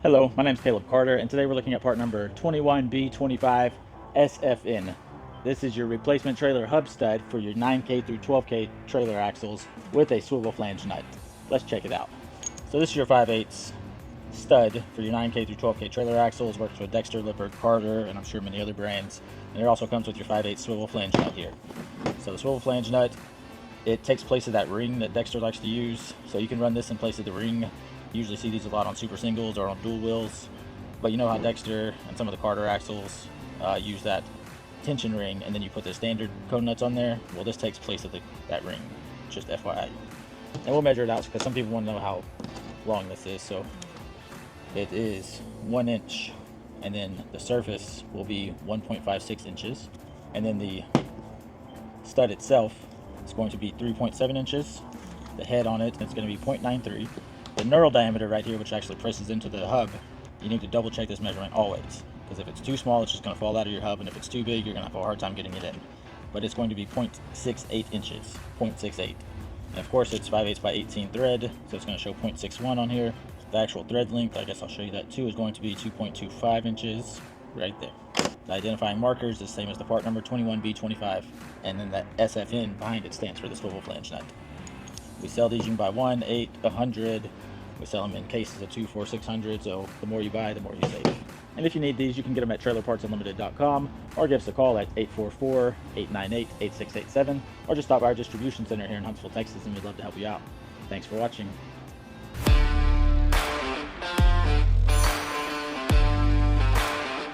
Hello, my name is Caleb Carter, and today we're looking at part number 21B25SFN. This is your replacement trailer hub stud for your 9K through 12K trailer axles with a swivel flange nut. Let's check it out. So this is your 5/8 stud for your 9K through 12K trailer axles. Works with Dexter, Lippert, Carter, and I'm sure many other brands. And it also comes with your 5/8 swivel flange nut here. So the swivel flange nut, it takes place of that ring that Dexter likes to use. So you can run this in place of the ring. You usually see these a lot on super singles or on dual wheels, but you know how Dexter and some of the Carter axles use that tension ring, and then you put the standard cone nuts on there. Well, this takes place of that ring, just FYI. And we'll measure it out because some people want to know how long this is. So it is 1 inch, and then the surface will be 1.56 inches, and then the stud itself is going to be 3.7 inches. The head on it is going to be 0.93. The knurl diameter right here, which actually presses into the hub, you need to double check this measurement always, because if it's too small, it's just going to fall out of your hub, and if it's too big, you're going to have a hard time getting it in. But it's going to be 0.68 inches, 0.68. And of course, it's 5/8 by 18 thread, so it's going to show 0.61 on here. The actual thread length, I guess I'll show you that too, is going to be 2.25 inches right there. The identifying marker is the same as the part number 21B25, and then that SFN behind it stands for the swivel flange nut. We sell these, you can buy 1, 8, 100. We sell them in cases of 2, 4, 600, so the more you buy, the more you save. And if you need these, you can get them at trailerpartsunlimited.com, or give us a call at 844-898-8687, or just stop by our distribution center here in Huntsville, Texas, and we'd love to help you out. Thanks for watching.